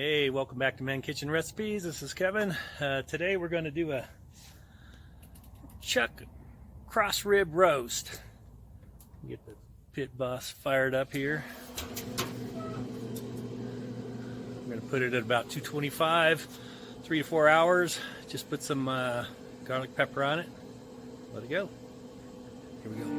Hey, welcome back to Man Kitchen Recipes. This is Kevin. Today we're going to do a chuck cross rib roast. Get the pit boss fired up here. I'm going to put it at about 225, 3 to 4 hours. Just put some garlic pepper on it. Let it go. Here we go.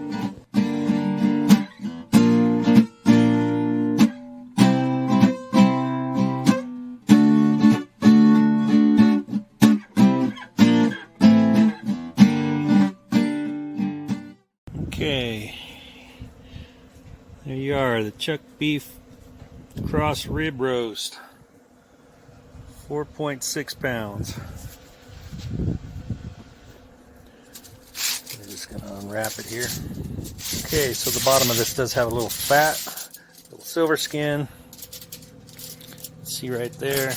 Okay, there you are, the chuck beef cross rib roast, 4.6 pounds. We're just going to unwrap it here. Okay, so the bottom of this does have a little fat, a little silver skin. See right there.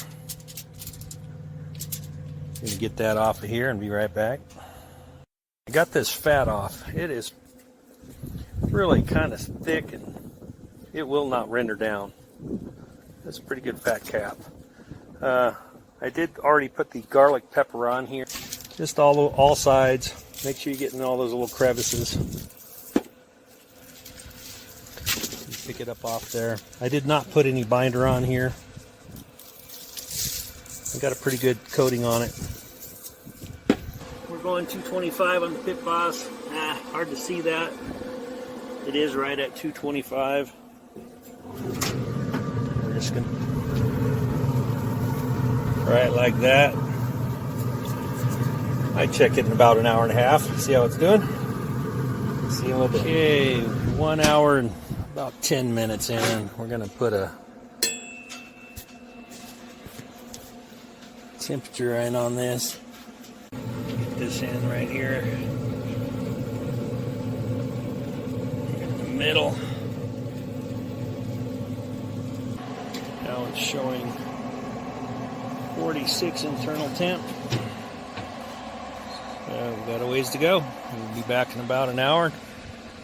Going to get that off of here and be right back. I got this fat off. It is really kind of thick and it will not render down. That's a pretty good fat cap. I did already put the garlic pepper on here, just all sides. Make sure you're getting all those little crevices. Pick it up off there. I did not put any binder on here. I got a pretty good coating on it. We're going 225 on the pit boss. Hard to see that. It is right at 225. We're just gonna, right like that. I check it in about an hour and a half. See how it's doing. See a little bit. Okay, 1 hour and about 10 minutes in. We're gonna put a temperature in on this. Get this in right here. Middle. Now it's showing 46 internal temp. We've got a ways to go. We'll be back in about an hour.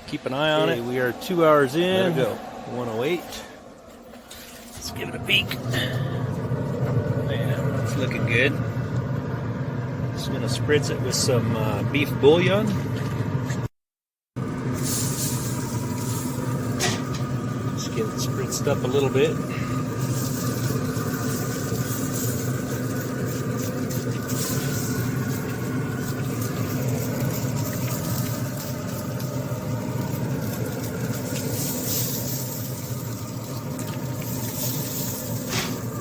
Keep an eye on it. We are 2 hours in. There we go. 108. Let's give it a peek. Man, it's looking good. Just going to spritz it with some beef bouillon. Get it spritzed up a little bit.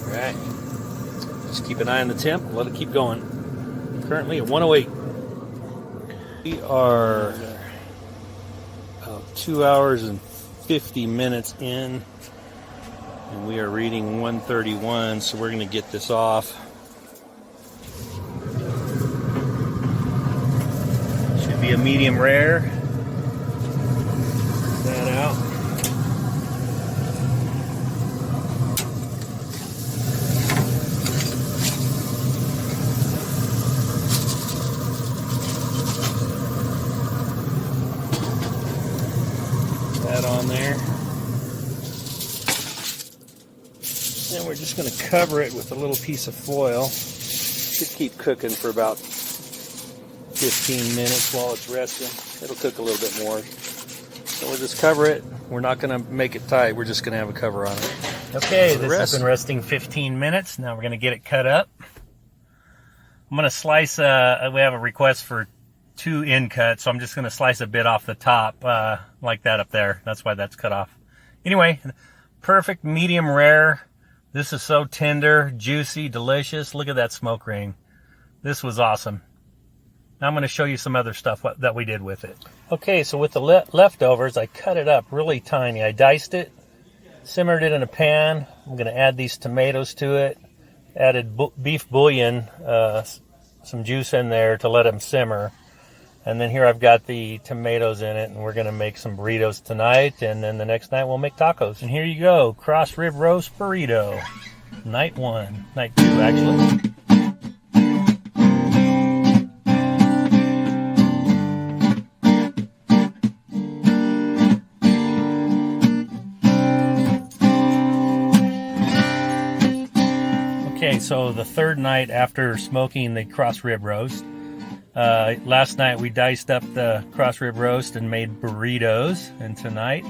Alright. Just keep an eye on the temp. Let it keep going. Currently at 108. We are about 2 hours and 50 minutes in, and we are reading 131, so we're going to get this off. Should be a medium rare. Get that out. That on there. Then we're just going to cover it with a little piece of foil. Should keep cooking for about 15 minutes while it's resting. It'll cook a little bit more. So we'll just cover it. We're not going to make it tight. We're just going to have a cover on it. Okay, this has been resting 15 minutes. Now we're going to get it cut up. I'm going to slice, we have a request for 2 end cuts, so I'm just going to slice a bit off the top like that up there. That's why that's cut off. Anyway, perfect medium rare. This is so tender, juicy, delicious. Look at that smoke ring. This was awesome. Now I'm going to show you some other stuff that we did with it. Okay, so with the leftovers, I cut it up really tiny. I diced it, simmered it in a pan. I'm going to add these tomatoes to it. Added beef bouillon, some juice in there to let them simmer. And then here I've got the tomatoes in it, and we're going to make some burritos tonight, and then the next night we'll make tacos. And here you go, cross rib roast burrito. Night 1, night 2 actually. Okay, so the third night after smoking the cross rib roast, last night we diced up the cross rib roast and made burritos, and tonight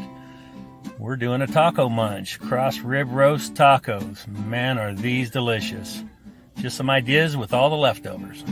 we're doing a taco munch. Cross rib roast tacos. Man, are these delicious. Just some ideas with all the leftovers.